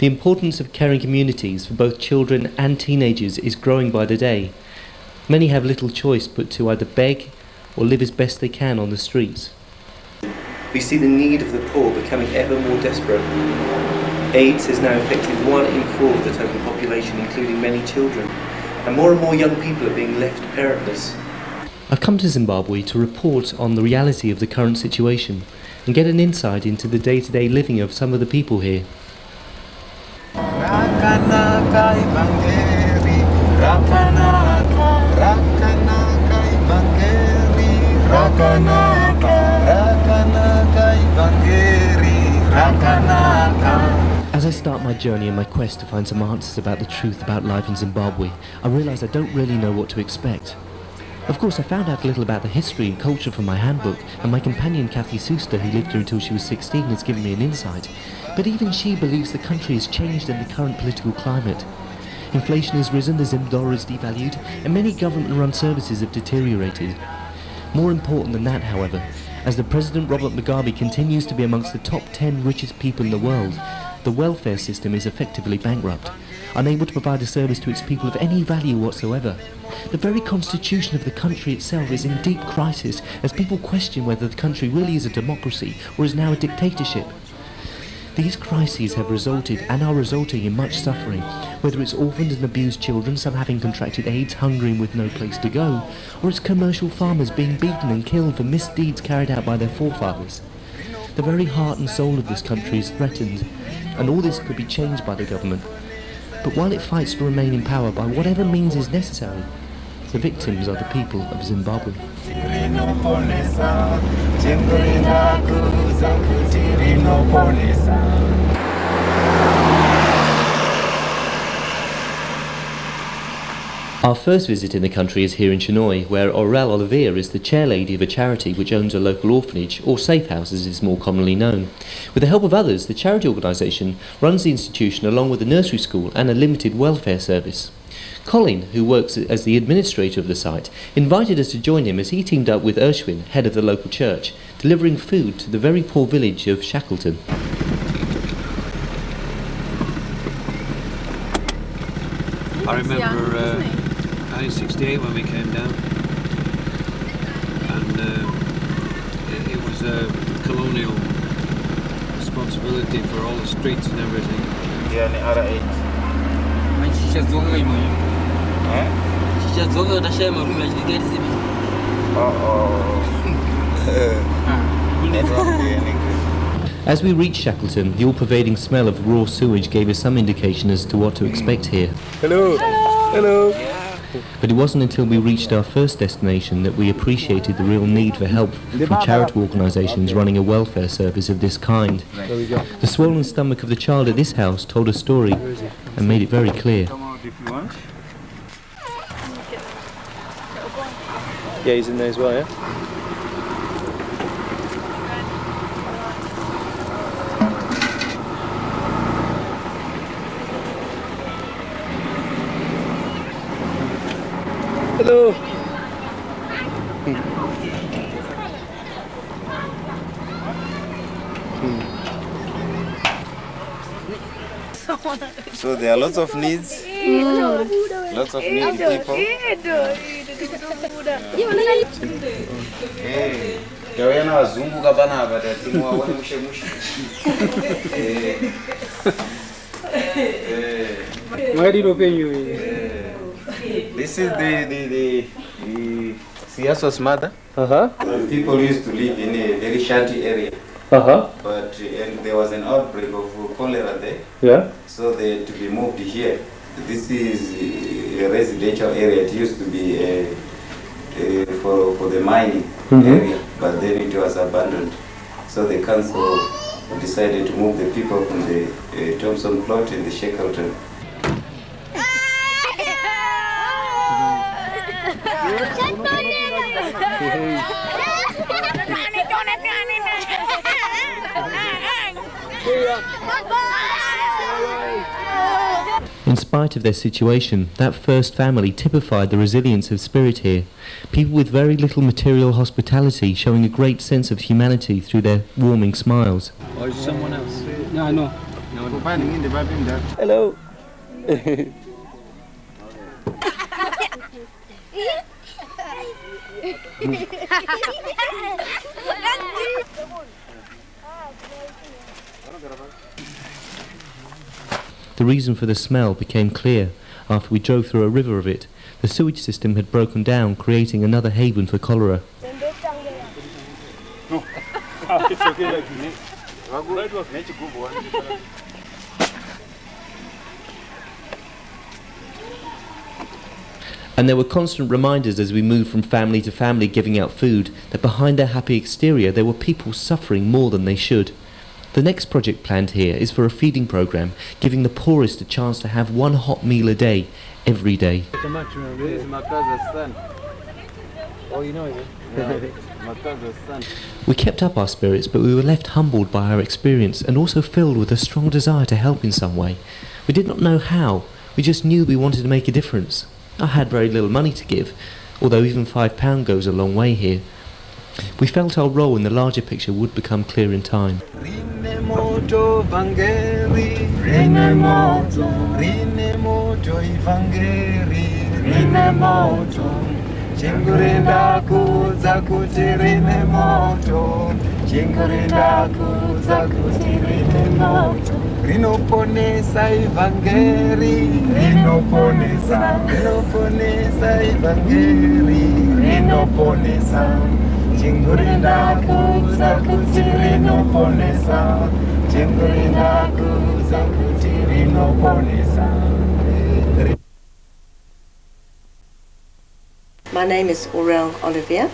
The importance of caring communities for both children and teenagers is growing by the day. Many have little choice but to either beg or live as best they can on the streets. We see the need of the poor becoming ever more desperate. AIDS has now affected 1 in 4 of the total population, including many children, and more young people are being left parentless. I've come to Zimbabwe to report on the reality of the current situation and get an insight into the day-to-day living of some of the people here. As I start my journey and my quest to find some answers about the truth about life in Zimbabwe, I realise I don't really know what to expect. Of course, I found out a little about the history and culture from my handbook, and my companion Kathy Suster, who lived here until she was 16, has given me an insight. But even she believes the country has changed in the current political climate. Inflation has risen, the Zim dollar is devalued, and many government-run services have deteriorated. More important than that, however, as the President Robert Mugabe continues to be amongst the top 10 richest people in the world, the welfare system is effectively bankrupt, unable to provide a service to its people of any value whatsoever. The very constitution of the country itself is in deep crisis as people question whether the country really is a democracy or is now a dictatorship. These crises have resulted and are resulting in much suffering, whether it's orphaned and abused children, some having contracted AIDS, hungry and with no place to go, or it's commercial farmers being beaten and killed for misdeeds carried out by their forefathers. The very heart and soul of this country is threatened, and all this could be changed by the government. But while it fights to remain in power by whatever means is necessary, the victims are the people of Zimbabwe. Our first visit in the country is here in Chinhoyi, where Aurel Oliveira is the chairlady of a charity which owns a local orphanage, or safe house as it is more commonly known. With the help of others, the charity organisation runs the institution along with a nursery school and a limited welfare service. Colin, who works as the administrator of the site, invited us to join him as he teamed up with Ershwin, head of the local church, delivering food to the very poor village of Shackleton. I remember 1968 when we came down, and it was a colonial responsibility for all the streets and everything. Yeah, and R8. As we reached Shackleton, the all-pervading smell of raw sewage gave us some indication as to what to expect here. Hello. Hello. Hello. But it wasn't until we reached our first destination that we appreciated the real need for help from charitable organisations running a welfare service of this kind. The swollen stomach of the child at this house told a story and made it very clear. Yeah, he's in there as well, yeah? Hello. So there are lots of needs, lots of needy people. This is the Siaso's mother. People used to live in a very shanty area. But there was an outbreak of cholera there. Yeah. So they had to be moved here. This is a residential area. It used to be for the mining area, but then it was abandoned. So the council decided to move the people from the Thompson plot in the Shackleton. In spite of their situation, that first family typified the resilience of spirit here. People with very little material hospitality showing a great sense of humanity through their warming smiles. Or is someone else? No, no. No, Hello. The reason for the smell became clear after we drove through a river of it. The sewage system had broken down, creating another haven for cholera. And there were constant reminders as we moved from family to family giving out food that behind their happy exterior there were people suffering more than they should. The next project planned here is for a feeding program, giving the poorest a chance to have one hot meal a day, every day. This is my cousin's son. Oh, you know him? Yeah, my cousin's son. We kept up our spirits, but we were left humbled by our experience and also filled with a strong desire to help in some way. We did not know how, we just knew we wanted to make a difference. I had very little money to give, although even £5 goes a long way here. We felt our role in the larger picture would become clear in time. Rinoponesa Evangeli, rinoponesa, rinoponesa Evangeli, rinoponesa. Jingurinda kuza kuti rinoponesa, jingurinda kuza kuti rinoponesa. My name is Aurel Olivier,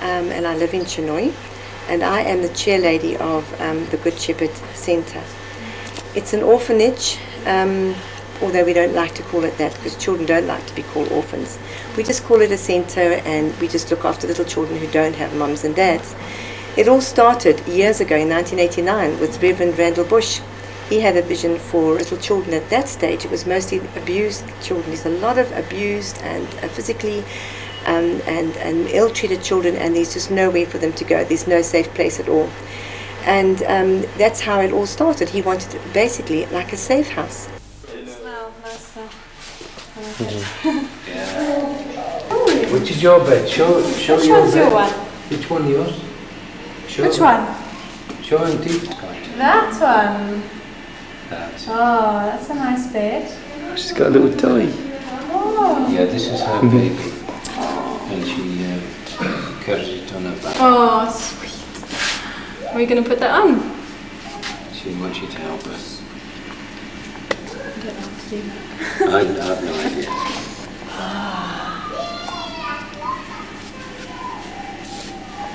and I live in Chinhoyi, and I am the chair lady of the Good Shepherd Centre. It's an orphanage, although we don't like to call it that because children don't like to be called orphans. We just call it a centre, and we just look after little children who don't have mums and dads. It all started years ago in 1989 with Reverend Randall Bush. He had a vision for little children at that stage. It was mostly abused children. There's a lot of abused and physically and ill-treated children, and there's just nowhere for them to go. There's no safe place at all. And that's how it all started. He wanted it basically like a safe house. Which is your bed? Show Which your one's bed. your one? Which one yours? Show Which one? Show Auntie. That one. That's. Oh, that's a nice bed. She's got a little toy. Oh. Yeah, this is her baby, and she carries it on her back. Oh, sweet. Are we going to put that on? She wants you to help us. I don't know how to do that. I have no idea.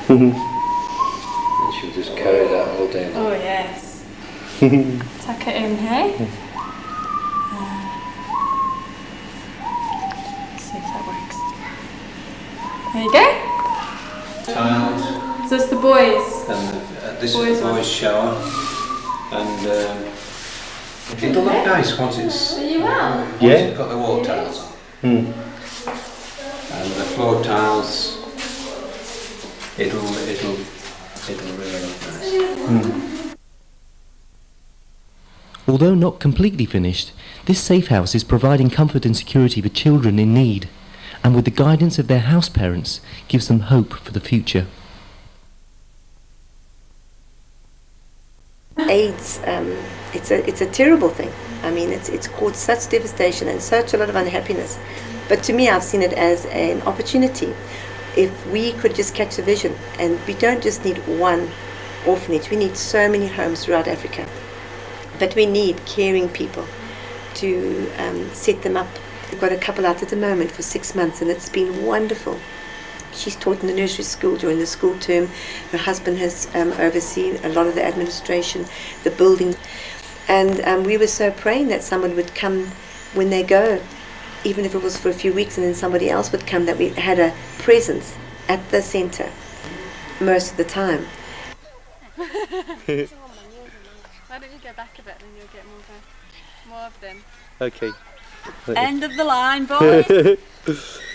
And she'll just carry that all day long. Oh, yes. Tuck it in, hey? Let's see if that works. There you go. Tiles. So it's the boys. And this Boys is the one. boys' shower. And it'll look nice once it's Are you well? once it's got the wall tiles on. And the floor tiles, it'll really look nice. Although not completely finished, this safe house is providing comfort and security for children in need, and with the guidance of their house parents, gives them hope for the future. AIDS, it's a terrible thing. I mean, it's caused such devastation and such a lot of unhappiness. But to me, I've seen it as an opportunity. If we could just catch the vision, and we don't just need one orphanage, we need so many homes throughout Africa. But we need caring people to set them up. We've got a couple out at the moment for 6 months, and it's been wonderful. She's taught in the nursery school during the school term. Her husband has overseen a lot of the administration, the building. And we were so praying that someone would come when they go, even if it was for a few weeks, and then somebody else would come, that we had a presence at the centre most of the time. Why don't you go back a bit and you'll get more of them. Okay. End of the line, boys.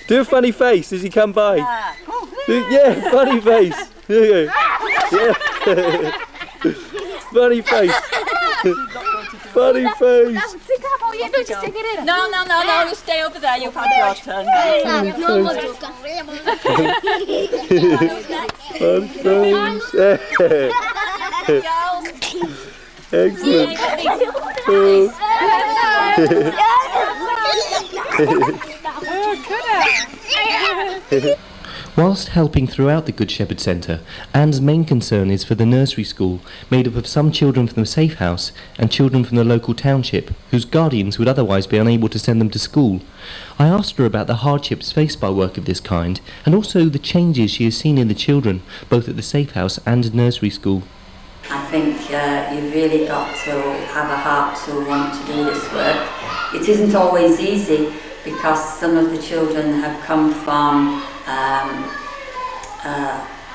Do a funny face as you come by. Yeah, funny face. Yeah. Funny face. funny face. No, you stay over there, you've had your turn. Excellent. Whilst helping throughout the Good Shepherd Centre, Anne's main concern is for the nursery school, made up of some children from the Safe House and children from the local township, whose guardians would otherwise be unable to send them to school. I asked her about the hardships faced by work of this kind, and also the changes she has seen in the children, both at the Safe House and nursery school. I think you've really got to have a heart to want to do this work. It isn't always easy because some of the children have come from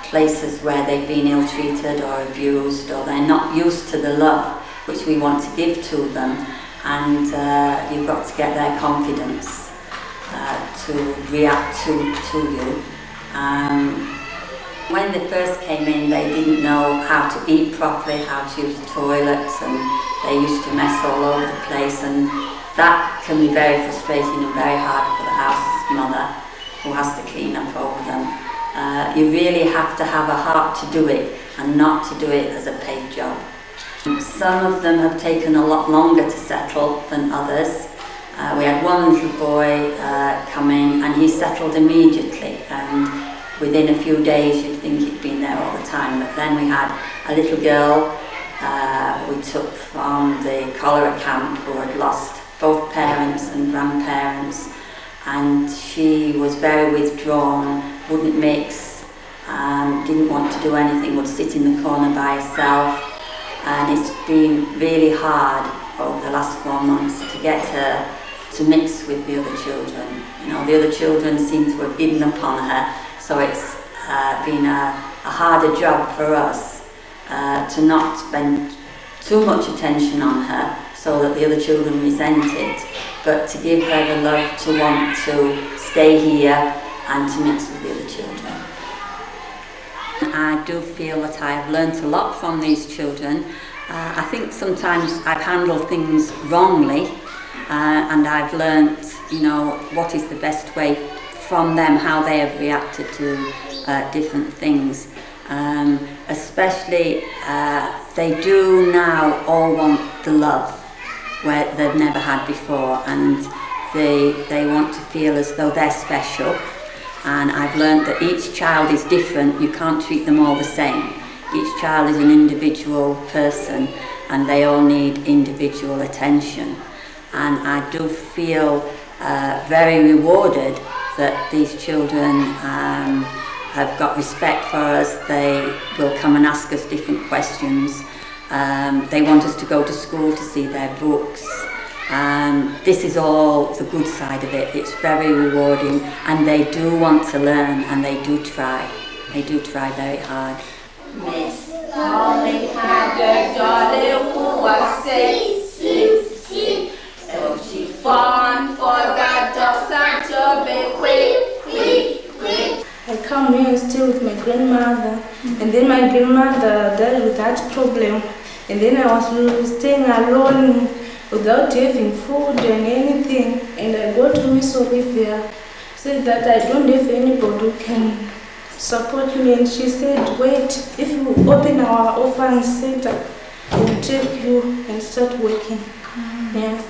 places where they've been ill-treated or abused, or they're not used to the love which we want to give to them, and you've got to get their confidence to react to you. When they first came in, they didn't know how to eat properly, how to use the toilets, and they used to mess all over the place, and that can be very frustrating and very hard for the house mother who has to clean up over them. You really have to have a heart to do it and not to do it as a paid job. Some of them have taken a lot longer to settle than others. We had one little boy come in and he settled immediately, and within a few days you'd think he'd been there all the time. But then we had a little girl we took from the cholera camp who had lost both parents and grandparents, and she was very withdrawn, wouldn't mix, didn't want to do anything, would sit in the corner by herself, and it's been really hard over the last 4 months to get her to mix with the other children. You know, the other children seem to have given up on her, so it's been a harder job for us to not spend too much attention on her so that the other children resent it, but to give her the love to want to stay here and to mix with the other children. I do feel that I have learnt a lot from these children. I think sometimes I've handled things wrongly, and I've learnt, you know, what is the best way from them, how they have reacted to different things. Especially, they do now all want the love where they've never had before, and they want to feel as though they're special. And I've learned that each child is different, you can't treat them all the same. Each child is an individual person and they all need individual attention. And I do feel very rewarded that these children have got respect for us. They will come and ask us different questions. They want us to go to school to see their books. This is all the good side of it. It's very rewarding, and they do want to learn, and they do try. They do try very hard. Miss Molly had a daughter who was 6, so she fond forgot doctor to be quick. I come here and stay with my grandmother, and then my grandmother died with that problem, and then I was staying alone without having food and anything, and I go to Miss Olivia, said that I don't have anybody who can support me, and she said, wait, if you open our orphan center, we'll take you and start working. Yeah.